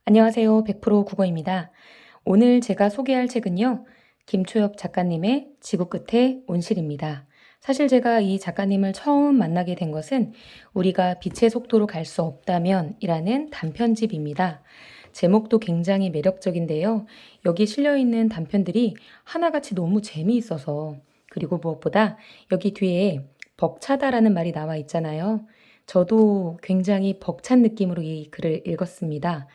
안녕하세요. 100% 국어입니다. 오늘 제가 소개할 책은요. 김초엽 작가님의 지구 끝의 온실입니다. 사실 제가 이 작가님을 처음 만나게 된 것은 우리가 빛의 속도로 갈 수 없다면 이라는 단편집입니다. 제목도 굉장히 매력적인데요. 여기 실려있는 단편들이 하나같이 너무 재미있어서 그리고 무엇보다 여기 뒤에 벅차다라는 말이 나와 있잖아요. 저도 굉장히 벅찬 느낌으로 이 글을 읽었습니다.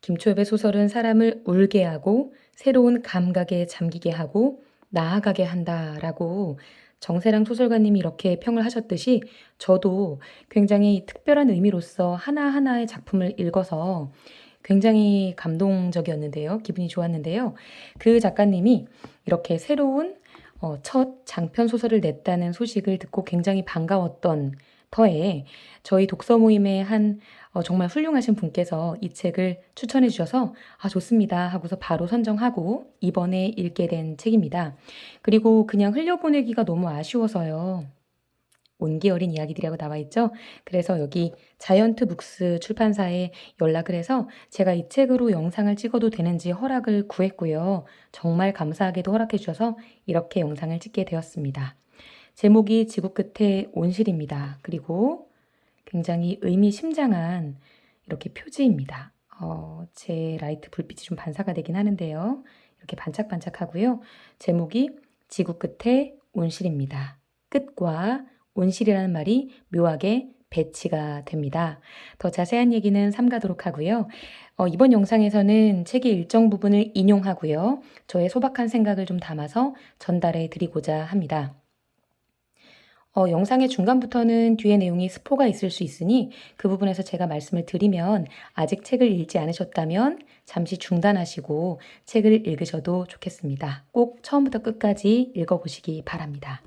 김초엽의 소설은 사람을 울게 하고 새로운 감각에 잠기게 하고 나아가게 한다라고 정세랑 소설가님이 이렇게 평을 하셨듯이 저도 굉장히 특별한 의미로서 하나하나의 작품을 읽어서 굉장히 감동적이었는데요. 기분이 좋았는데요. 그 작가님이 이렇게 새로운 첫 장편 소설을 냈다는 소식을 듣고 굉장히 반가웠던 터에 저희 독서 모임의 한 정말 훌륭하신 분께서 이 책을 추천해 주셔서 좋습니다 하고서 바로 선정하고 이번에 읽게 된 책입니다. 그리고 그냥 흘려보내기가 너무 아쉬워서요. 온기 어린 이야기들이라고 나와 있죠. 그래서 여기 자이언트 북스 출판사에 연락을 해서 제가 이 책으로 영상을 찍어도 되는지 허락을 구했고요. 정말 감사하게도 허락해 주셔서 이렇게 영상을 찍게 되었습니다. 제목이 지구 끝의 온실입니다. 그리고 굉장히 의미심장한 이렇게 표지입니다. 제 라이트 불빛이 좀 반사가 되긴 하는데요. 이렇게 반짝반짝하고요. 제목이 지구 끝의 온실입니다. 끝과 온실이라는 말이 묘하게 배치가 됩니다. 더 자세한 얘기는 삼가도록 하고요. 이번 영상에서는 책의 일정 부분을 인용하고요. 저의 소박한 생각을 좀 담아서 전달해 드리고자 합니다. 영상의 중간부터는 뒤에 내용이 스포가 있을 수 있으니 그 부분에서 제가 말씀을 드리면 아직 책을 읽지 않으셨다면 잠시 중단하시고 책을 읽으셔도 좋겠습니다. 꼭 처음부터 끝까지 읽어보시기 바랍니다.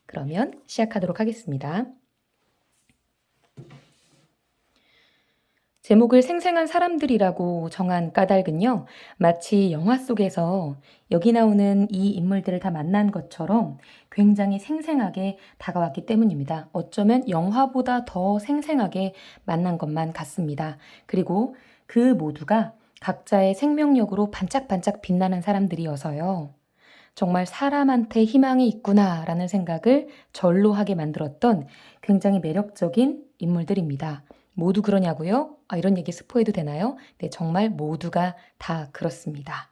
그러면 시작하도록 하겠습니다. 제목을 생생한 사람들이라고 정한 까닭은요. 마치 영화 속에서 여기 나오는 이 인물들을 다 만난 것처럼 굉장히 생생하게 다가왔기 때문입니다. 어쩌면 영화보다 더 생생하게 만난 것만 같습니다. 그리고 그 모두가 각자의 생명력으로 반짝반짝 빛나는 사람들이어서요. 정말 사람한테 희망이 있구나라는 생각을 절로 하게 만들었던 굉장히 매력적인 인물들입니다. 모두 그러냐고요? 이런 얘기 스포해도 되나요? 네, 정말 모두가 다 그렇습니다.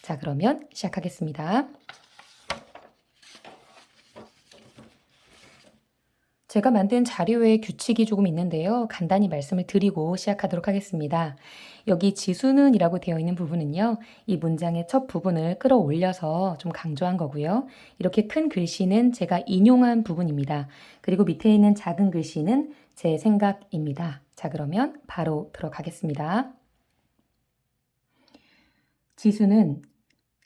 자, 그러면 시작하겠습니다. 제가 만든 자료에 규칙이 조금 있는데요. 간단히 말씀을 드리고 시작하도록 하겠습니다. 여기 지수는이라고 되어 있는 부분은요. 이 문장의 첫 부분을 끌어올려서 좀 강조한 거고요. 이렇게 큰 글씨는 제가 인용한 부분입니다. 그리고 밑에 있는 작은 글씨는 제 생각입니다. 자, 그러면 바로 들어가겠습니다. 지수는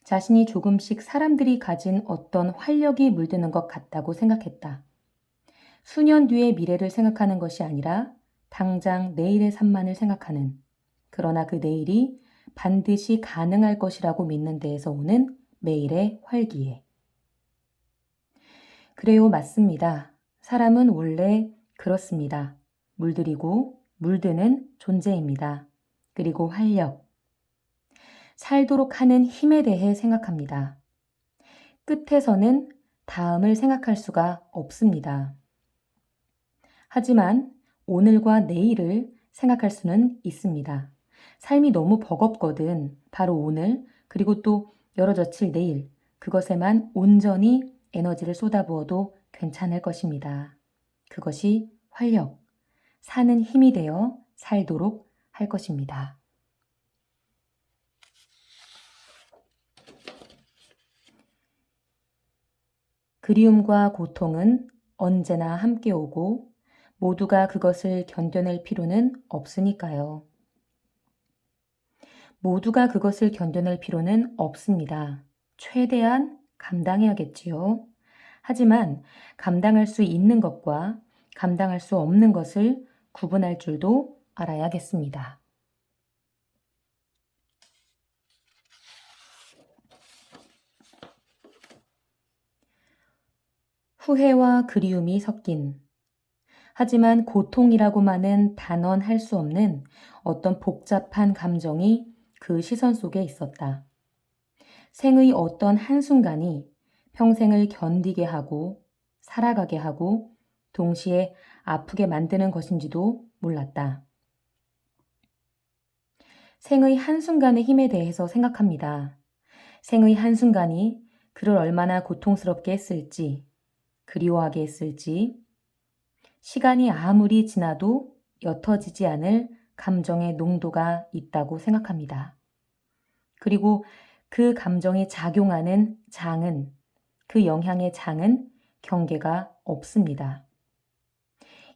자신이 조금씩 사람들이 가진 어떤 활력이 물드는 것 같다고 생각했다. 수년 뒤의 미래를 생각하는 것이 아니라 당장 내일의 삶만을 생각하는, 그러나 그 내일이 반드시 가능할 것이라고 믿는 데에서 오는 매일의 활기에. 그래요, 맞습니다. 사람은 원래 그렇습니다. 물들이고 물드는 존재입니다. 그리고 활력. 살도록 하는 힘에 대해 생각합니다. 끝에서는 다음을 생각할 수가 없습니다. 하지만 오늘과 내일을 생각할 수는 있습니다. 삶이 너무 버겁거든 바로 오늘 그리고 또 열어젖힐 내일 그것에만 온전히 에너지를 쏟아부어도 괜찮을 것입니다. 그것이 활력, 사는 힘이 되어 살도록 할 것입니다. 그리움과 고통은 언제나 함께 오고 모두가 그것을 견뎌낼 필요는 없으니까요. 모두가 그것을 견뎌낼 필요는 없습니다. 최대한 감당해야겠지요. 하지만 감당할 수 있는 것과 감당할 수 없는 것을 구분할 줄도 알아야겠습니다. 후회와 그리움이 섞인 하지만 고통이라고만은 단언할 수 없는 어떤 복잡한 감정이 그 시선 속에 있었다. 생의 어떤 한순간이 평생을 견디게 하고 살아가게 하고 동시에 아프게 만드는 것인지도 몰랐다. 생의 한순간의 힘에 대해서 생각합니다. 생의 한순간이 그를 얼마나 고통스럽게 했을지, 그리워하게 했을지, 시간이 아무리 지나도 옅어지지 않을 감정의 농도가 있다고 생각합니다. 그리고 그 감정이 작용하는 장은, 그 영향의 장은 경계가 없습니다.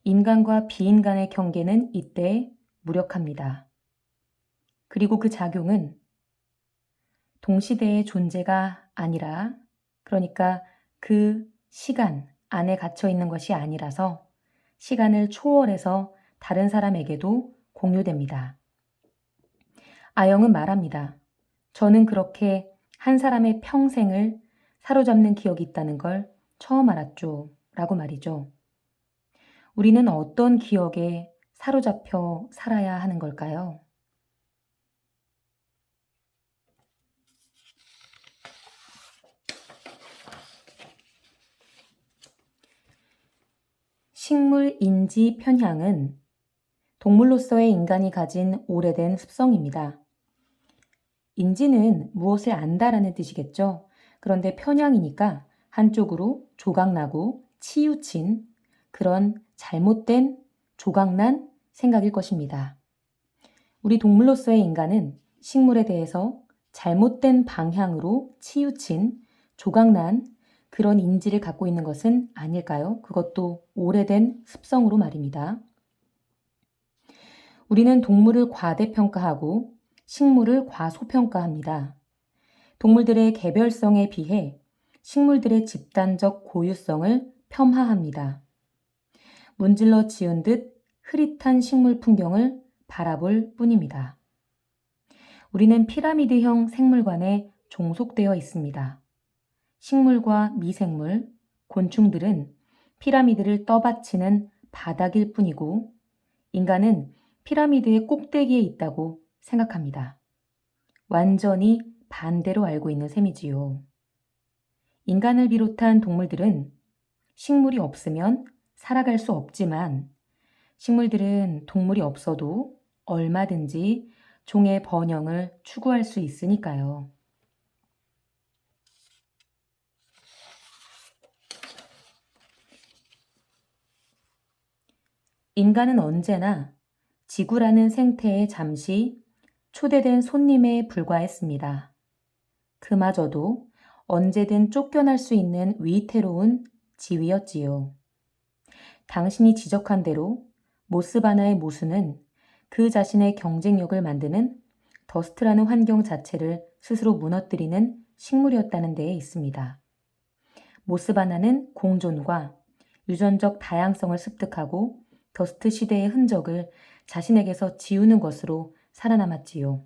인간과 비인간의 경계는 이때 무력합니다. 그리고 그 작용은 동시대의 존재가 아니라, 그러니까 그 시간 안에 갇혀 있는 것이 아니라서 시간을 초월해서 다른 사람에게도 공유됩니다. 아영은 말합니다. 저는 그렇게 한 사람의 평생을 사로잡는 기억이 있다는 걸 처음 알았죠. 라고 말이죠. 우리는 어떤 기억에 사로잡혀 살아야 하는 걸까요? 식물 인지 편향은 동물로서의 인간이 가진 오래된 습성입니다. 인지는 무엇을 안다라는 뜻이겠죠. 그런데 편향이니까 한쪽으로 조각나고 치우친 그런 잘못된 조각난 생각일 것입니다. 우리 동물로서의 인간은 식물에 대해서 잘못된 방향으로 치우친 조각난 그런 인지를 갖고 있는 것은 아닐까요? 그것도 오래된 습성으로 말입니다. 우리는 동물을 과대평가하고 식물을 과소평가합니다. 동물들의 개별성에 비해 식물들의 집단적 고유성을 폄하합니다. 문질러 지은 듯 흐릿한 식물 풍경을 바라볼 뿐입니다. 우리는 피라미드형 생물관에 종속되어 있습니다. 식물과 미생물, 곤충들은 피라미드를 떠받치는 바닥일 뿐이고 인간은 피라미드의 꼭대기에 있다고 생각합니다. 완전히 반대로 알고 있는 셈이지요. 인간을 비롯한 동물들은 식물이 없으면 살아갈 수 없지만 식물들은 동물이 없어도 얼마든지 종의 번영을 추구할 수 있으니까요. 인간은 언제나 지구라는 생태에 잠시 초대된 손님에 불과했습니다. 그마저도 언제든 쫓겨날 수 있는 위태로운 지위였지요. 당신이 지적한 대로 모스바나의 모수는 그 자신의 경쟁력을 만드는 더스트라는 환경 자체를 스스로 무너뜨리는 식물이었다는 데에 있습니다. 모스바나는 공존과 유전적 다양성을 습득하고 더스트 시대의 흔적을 자신에게서 지우는 것으로 살아남았지요.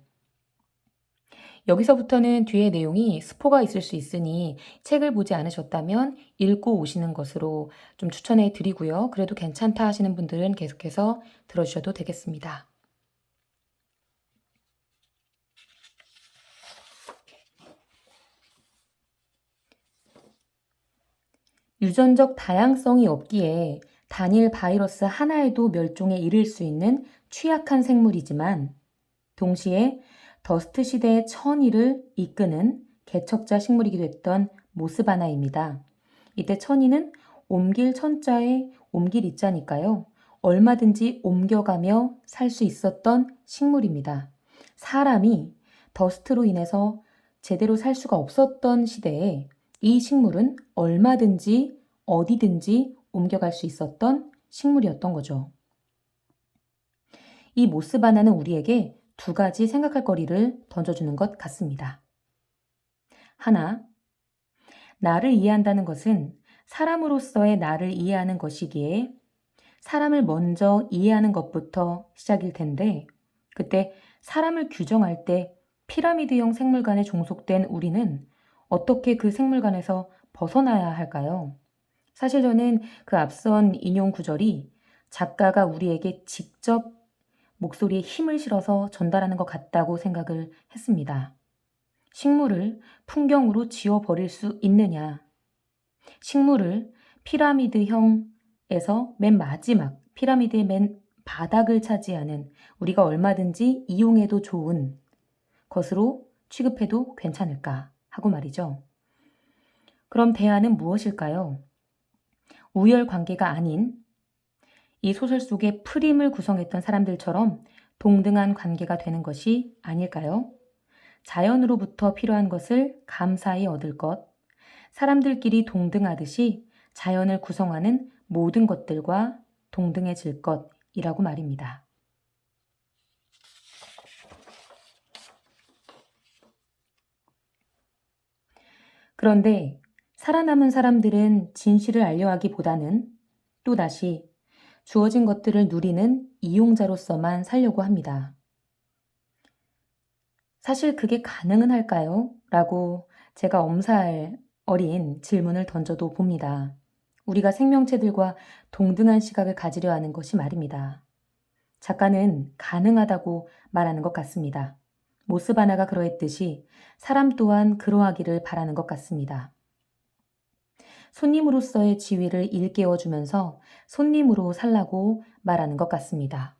여기서부터는 뒤에 내용이 스포가 있을 수 있으니 책을 보지 않으셨다면 읽고 오시는 것으로 좀 추천해 드리고요. 그래도 괜찮다 하시는 분들은 계속해서 들어주셔도 되겠습니다. 유전적 다양성이 없기에 단일 바이러스 하나에도 멸종에 이를 수 있는 취약한 생물이지만 동시에 더스트 시대의 천위를 이끄는 개척자 식물이기도 했던 모스바나입니다. 이때 천위는 옮길 천자에 옮길 이자니까요. 얼마든지 옮겨가며 살 수 있었던 식물입니다. 사람이 더스트로 인해서 제대로 살 수가 없었던 시대에 이 식물은 얼마든지 어디든지 옮겨갈 수 있었던 식물이었던 거죠. 이 모스바나는 우리에게 두 가지 생각할 거리를 던져주는 것 같습니다. 하나, 나를 이해한다는 것은 사람으로서의 나를 이해하는 것이기에 사람을 먼저 이해하는 것부터 시작일 텐데 그때 사람을 규정할 때 피라미드형 생물관에 종속된 우리는 어떻게 그 생물관에서 벗어나야 할까요? 사실 저는 그 앞선 인용 구절이 작가가 우리에게 직접 목소리에 힘을 실어서 전달하는 것 같다고 생각을 했습니다. 식물을 풍경으로 지워버릴 수 있느냐? 식물을 피라미드형에서 맨 마지막, 피라미드의 맨 바닥을 차지하는 우리가 얼마든지 이용해도 좋은 것으로 취급해도 괜찮을까 하고 말이죠. 그럼 대안은 무엇일까요? 우열 관계가 아닌 이 소설 속의 프림을 구성했던 사람들처럼 동등한 관계가 되는 것이 아닐까요? 자연으로부터 필요한 것을 감사히 얻을 것, 사람들끼리 동등하듯이 자연을 구성하는 모든 것들과 동등해질 것이라고 말입니다. 그런데 살아남은 사람들은 진실을 알려하기보다는 또다시 주어진 것들을 누리는 이용자로서만 살려고 합니다. 사실 그게 가능은 할까요? 라고 제가 엄살 어린 질문을 던져도 봅니다. 우리가 생명체들과 동등한 시각을 가지려 하는 것이 말입니다. 작가는 가능하다고 말하는 것 같습니다. 모스바나가 그러했듯이 사람 또한 그러하기를 바라는 것 같습니다. 손님으로서의 지위를 일깨워주면서 손님으로 살라고 말하는 것 같습니다.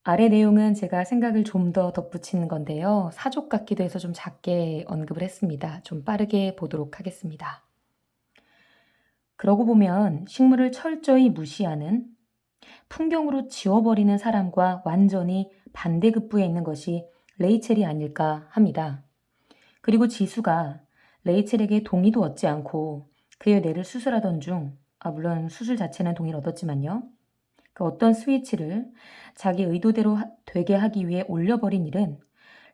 아래 내용은 제가 생각을 좀 더 덧붙이는 건데요. 사족 같기도 해서 좀 작게 언급을 했습니다. 좀 빠르게 보도록 하겠습니다. 그러고 보면 식물을 철저히 무시하는 풍경으로 지워버리는 사람과 완전히 반대급부에 있는 것이 레이첼이 아닐까 합니다. 그리고 지수가 레이첼에게 동의도 얻지 않고 그의 뇌를 수술하던 중, 물론 수술 자체는 동의를 얻었지만요. 그 어떤 스위치를 자기 의도대로 되게 하기 위해 올려버린 일은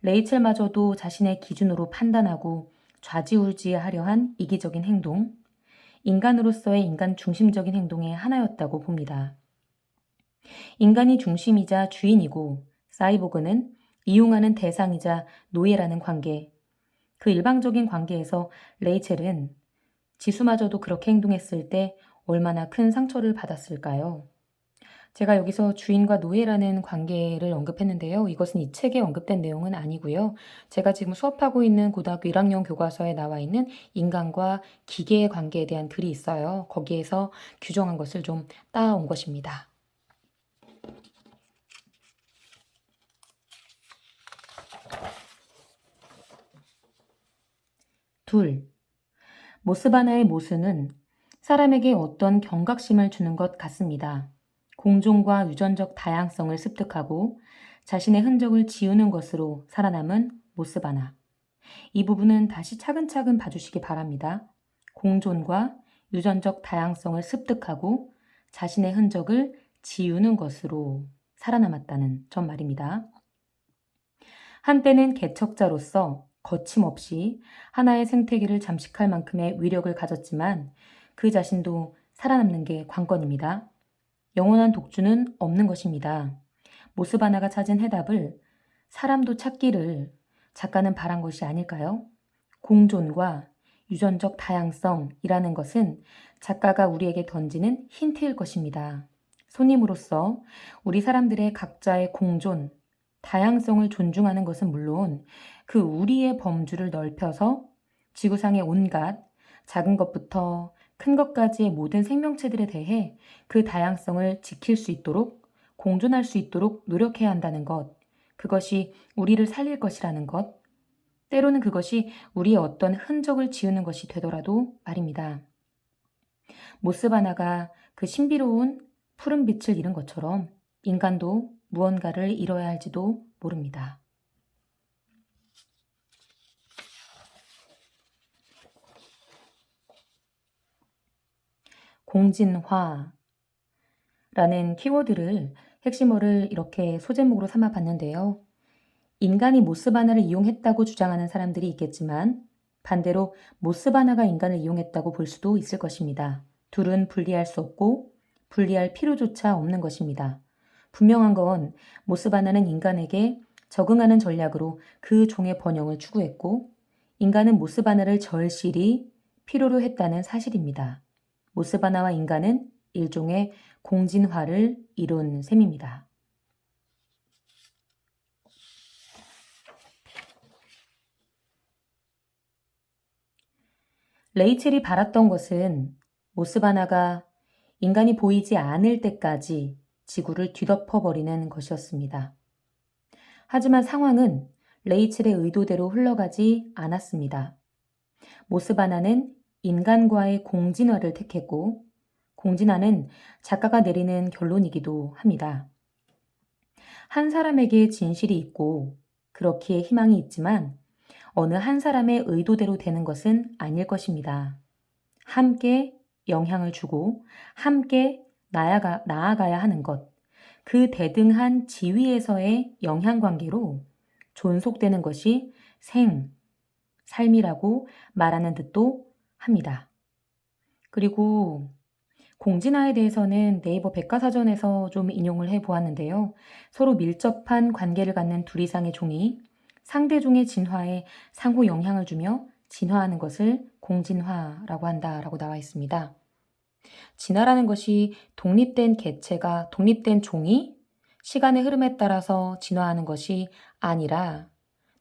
레이첼마저도 자신의 기준으로 판단하고 좌지우지하려 한 이기적인 행동, 인간으로서의 인간 중심적인 행동의 하나였다고 봅니다. 인간이 중심이자 주인이고 사이보그는 이용하는 대상이자 노예라는 관계, 그 일방적인 관계에서 레이첼은 지수마저도 그렇게 행동했을 때 얼마나 큰 상처를 받았을까요? 제가 여기서 주인과 노예라는 관계를 언급했는데요. 이것은 이 책에 언급된 내용은 아니고요. 제가 지금 수업하고 있는 고등학교 1학년 교과서에 나와 있는 인간과 기계의 관계에 대한 글이 있어요. 거기에서 규정한 것을 좀 따온 것입니다. 둘, 모스바나의 모순은 사람에게 어떤 경각심을 주는 것 같습니다. 공존과 유전적 다양성을 습득하고 자신의 흔적을 지우는 것으로 살아남은 모스바나. 이 부분은 다시 차근차근 봐주시기 바랍니다. 공존과 유전적 다양성을 습득하고 자신의 흔적을 지우는 것으로 살아남았다는 점 말입니다. 한때는 개척자로서 거침없이 하나의 생태계를 잠식할 만큼의 위력을 가졌지만 그 자신도 살아남는 게 관건입니다. 영원한 독주는 없는 것입니다. 모스바나가 찾은 해답을 사람도 찾기를 작가는 바란 것이 아닐까요? 공존과 유전적 다양성이라는 것은 작가가 우리에게 던지는 힌트일 것입니다. 손님으로서 우리 사람들의 각자의 공존, 다양성을 존중하는 것은 물론 그 우리의 범주를 넓혀서 지구상의 온갖 작은 것부터 큰 것까지의 모든 생명체들에 대해 그 다양성을 지킬 수 있도록 공존할 수 있도록 노력해야 한다는 것, 그것이 우리를 살릴 것이라는 것, 때로는 그것이 우리의 어떤 흔적을 지우는 것이 되더라도 말입니다. 모스바나가 그 신비로운 푸른 빛을 잃은 것처럼 인간도 무언가를 잃어야 할지도 모릅니다. 공진화라는 키워드를 핵심어를 이렇게 소제목으로 삼아 봤는데요. 인간이 모스바나를 이용했다고 주장하는 사람들이 있겠지만 반대로 모스바나가 인간을 이용했다고 볼 수도 있을 것입니다. 둘은 분리할 수 없고 분리할 필요조차 없는 것입니다. 분명한 건 모스바나는 인간에게 적응하는 전략으로 그 종의 번영을 추구했고 인간은 모스바나를 절실히 필요로 했다는 사실입니다. 모스바나와 인간은 일종의 공진화를 이룬 셈입니다. 레이첼이 바랐던 것은 모스바나가 인간이 보이지 않을 때까지 지구를 뒤덮어버리는 것이었습니다. 하지만 상황은 레이첼의 의도대로 흘러가지 않았습니다. 모스바나는 인간과의 공진화를 택했고, 공진화는 작가가 내리는 결론이기도 합니다. 한 사람에게 진실이 있고 그렇기에 희망이 있지만 어느 한 사람의 의도대로 되는 것은 아닐 것입니다. 함께 영향을 주고 함께 나아가야 하는 것, 그 대등한 지위에서의 영향관계로 존속되는 것이 삶이라고 말하는 듯도 합니다. 그리고 공진화에 대해서는 네이버 백과사전에서 좀 인용을 해보았는데요. 서로 밀접한 관계를 갖는 둘 이상의 종이 상대종의 진화에 상호 영향을 주며 진화하는 것을 공진화라고 한다라고 나와 있습니다. 진화라는 것이 독립된 개체가 독립된 종이 시간의 흐름에 따라서 진화하는 것이 아니라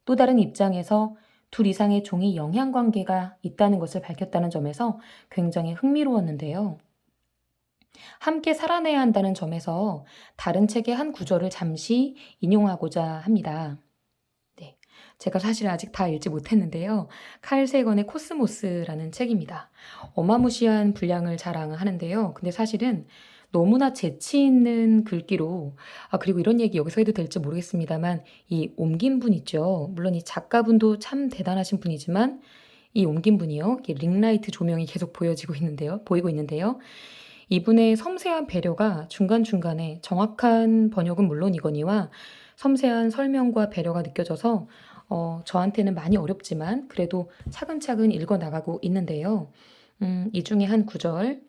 또 다른 입장에서 둘 이상의 종이 영향관계가 있다는 것을 밝혔다는 점에서 굉장히 흥미로웠는데요. 함께 살아내야 한다는 점에서 다른 책의 한 구절을 잠시 인용하고자 합니다. 네, 제가 사실 아직 다 읽지 못했는데요. 칼 세건의 코스모스라는 책입니다. 어마무시한 분량을 자랑하는데요. 근데 사실은 너무나 재치 있는 글귀로, 그리고 이런 얘기 여기서 해도 될지 모르겠습니다만, 이 옮긴 분 있죠. 물론 이 작가분도 참 대단하신 분이지만, 이 옮긴 분이요. 링라이트 조명이 계속 보이고 있는데요. 이분의 섬세한 배려가 중간중간에 정확한 번역은 물론이거니와 섬세한 설명과 배려가 느껴져서 저한테는 많이 어렵지만 그래도 차근차근 읽어나가고 있는데요. 이 중에 한 구절,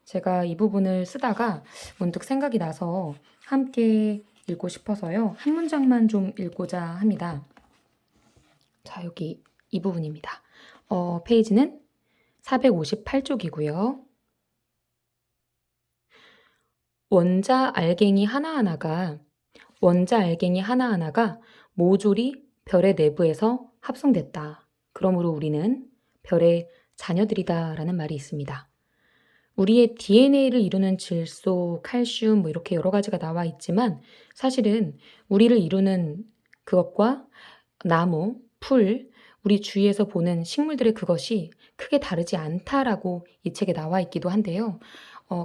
제가 이 부분을 쓰다가 문득 생각이 나서 함께 읽고 싶어서요. 한 문장만 좀 읽고자 합니다. 자, 여기 이 부분입니다. 페이지는 458쪽이고요. 원자 알갱이 하나하나가 모조리 별의 내부에서 합성됐다. 그러므로 우리는 별의 자녀들이다 라는 말이 있습니다. 우리의 DNA를 이루는 질소, 칼슘 이렇게 여러 가지가 나와 있지만 사실은 우리를 이루는 그것과 나무, 풀, 우리 주위에서 보는 식물들의 그것이 크게 다르지 않다라고 이 책에 나와 있기도 한데요.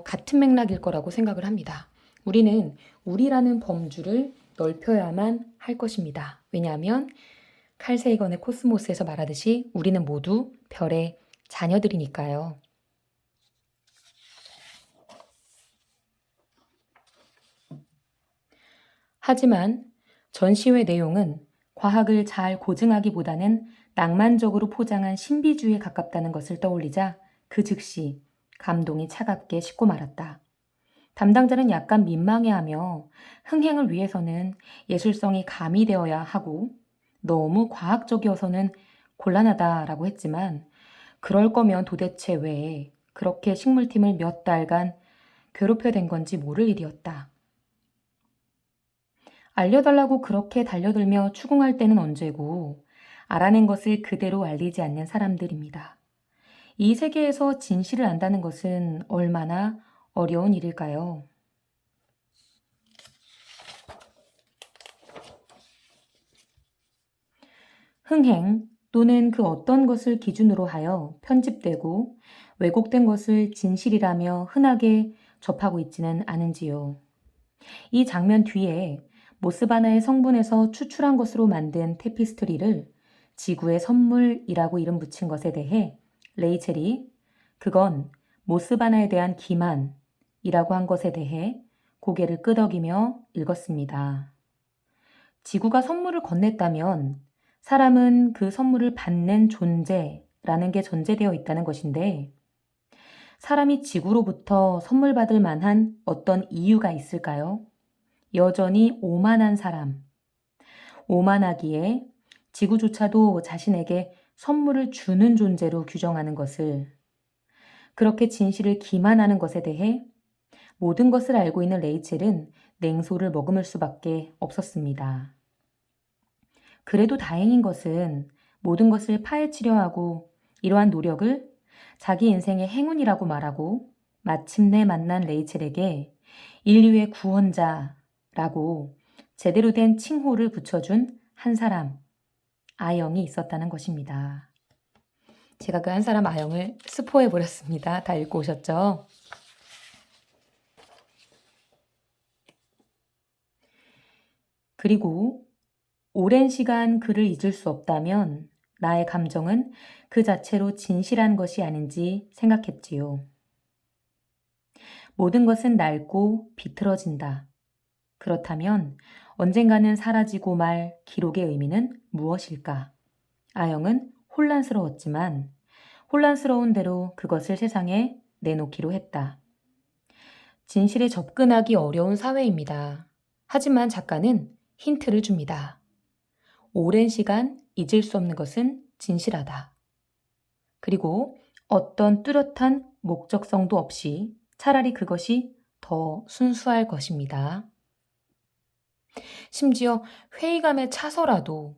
같은 맥락일 거라고 생각을 합니다. 우리는 우리라는 범주를 넓혀야만 할 것입니다. 왜냐하면 칼 세이건의 코스모스에서 말하듯이 우리는 모두 별의 자녀들이니까요. 하지만 전시회 내용은 과학을 잘 고증하기보다는 낭만적으로 포장한 신비주의에 가깝다는 것을 떠올리자 그 즉시 감동이 차갑게 식고 말았다. 담당자는 약간 민망해하며 흥행을 위해서는 예술성이 가미되어야 하고 너무 과학적이어서는 곤란하다라고 했지만 그럴 거면 도대체 왜 그렇게 식물팀을 몇 달간 괴롭혀댄 건지 모를 일이었다. 알려달라고 그렇게 달려들며 추궁할 때는 언제고 알아낸 것을 그대로 알리지 않는 사람들입니다. 이 세계에서 진실을 안다는 것은 얼마나 어려운 일일까요? 흥행 또는 그 어떤 것을 기준으로 하여 편집되고 왜곡된 것을 진실이라며 흔하게 접하고 있지는 않은지요. 이 장면 뒤에 모스바나의 성분에서 추출한 것으로 만든 테피스트리를 지구의 선물이라고 이름 붙인 것에 대해 레이첼이 그건 모스바나에 대한 기만이라고 한 것에 대해 고개를 끄덕이며 읽었습니다. 지구가 선물을 건넸다면 사람은 그 선물을 받는 존재라는 게 전제되어 있다는 것인데 사람이 지구로부터 선물 받을 만한 어떤 이유가 있을까요? 여전히 오만한 사람. 오만하기에 지구조차도 자신에게 선물을 주는 존재로 규정하는 것을 그렇게 진실을 기만하는 것에 대해 모든 것을 알고 있는 레이첼은 냉소를 머금을 수밖에 없었습니다. 그래도 다행인 것은 모든 것을 파헤치려 하고 이러한 노력을 자기 인생의 행운이라고 말하고 마침내 만난 레이첼에게 인류의 구원자라고 제대로 된 칭호를 붙여준 한 사람, 아영이 있었다는 것입니다. 제가 그 한 사람 아영을 스포해버렸습니다. 다 읽고 오셨죠? 그리고 오랜 시간 그를 잊을 수 없다면 나의 감정은 그 자체로 진실한 것이 아닌지 생각했지요. 모든 것은 낡고 비틀어진다. 그렇다면 언젠가는 사라지고 말 기록의 의미는 무엇일까? 아영은 혼란스러웠지만 혼란스러운 대로 그것을 세상에 내놓기로 했다. 진실에 접근하기 어려운 사회입니다. 하지만 작가는 힌트를 줍니다. 오랜 시간 잊을 수 없는 것은 진실하다. 그리고 어떤 뚜렷한 목적성도 없이 차라리 그것이 더 순수할 것입니다. 심지어 회의감에 차서라도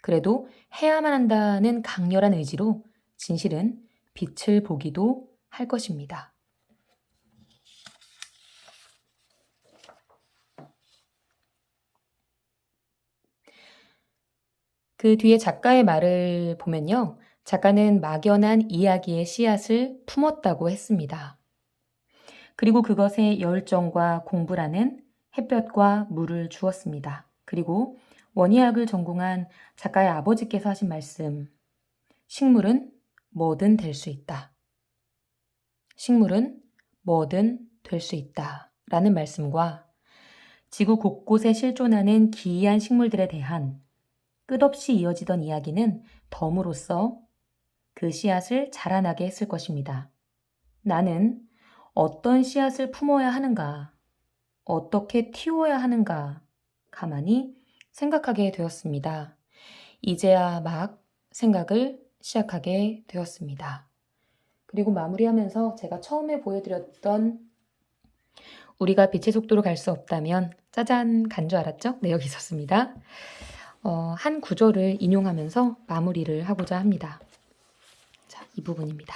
그래도 해야만 한다는 강렬한 의지로 진실은 빛을 보기도 할 것입니다. 그 뒤에 작가의 말을 보면요. 작가는 막연한 이야기의 씨앗을 품었다고 했습니다. 그리고 그것에 열정과 공부라는 햇볕과 물을 주었습니다. 그리고 원예학을 전공한 작가의 아버지께서 하신 말씀, 식물은 뭐든 될 수 있다. 식물은 뭐든 될 수 있다. 라는 말씀과 지구 곳곳에 실존하는 기이한 식물들에 대한 끝없이 이어지던 이야기는 덤으로써 그 씨앗을 자라나게 했을 것입니다. 나는 어떤 씨앗을 품어야 하는가, 어떻게 틔워야 하는가 가만히 생각하게 되었습니다. 이제야 막 생각을 시작하게 되었습니다. 그리고 마무리하면서 제가 처음에 보여드렸던 우리가 빛의 속도로 갈 수 없다면 짜잔 간 줄 알았죠? 네, 여기 있었습니다. 한 구절을 인용하면서 마무리를 하고자 합니다. 자, 이 부분입니다.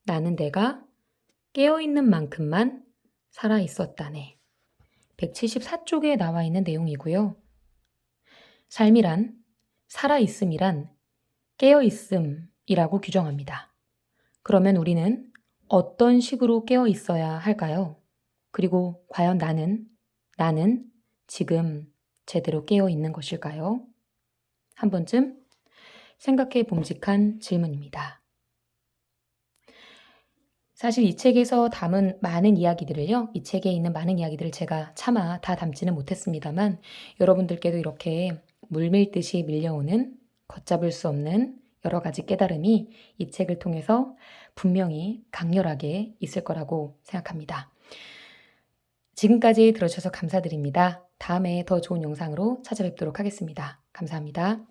나는 내가 깨어있는 만큼만 살아있었다네. 174쪽에 나와 있는 내용이고요. 삶이란, 살아있음이란 깨어있음이라고 규정합니다. 그러면 우리는 어떤 식으로 깨어있어야 할까요? 그리고 과연 나는 지금 제대로 깨어있는 것일까요? 한 번쯤 생각해 봄직한 질문입니다. 사실 이 책에서 담은 많은 이야기들을요, 이 책에 있는 많은 이야기들을 제가 차마 다 담지는 못했습니다만 여러분들께도 이렇게 물밀듯이 밀려오는 걷잡을 수 없는 여러 가지 깨달음이 이 책을 통해서 분명히 강렬하게 있을 거라고 생각합니다. 지금까지 들어주셔서 감사드립니다. 다음에 더 좋은 영상으로 찾아뵙도록 하겠습니다. 감사합니다.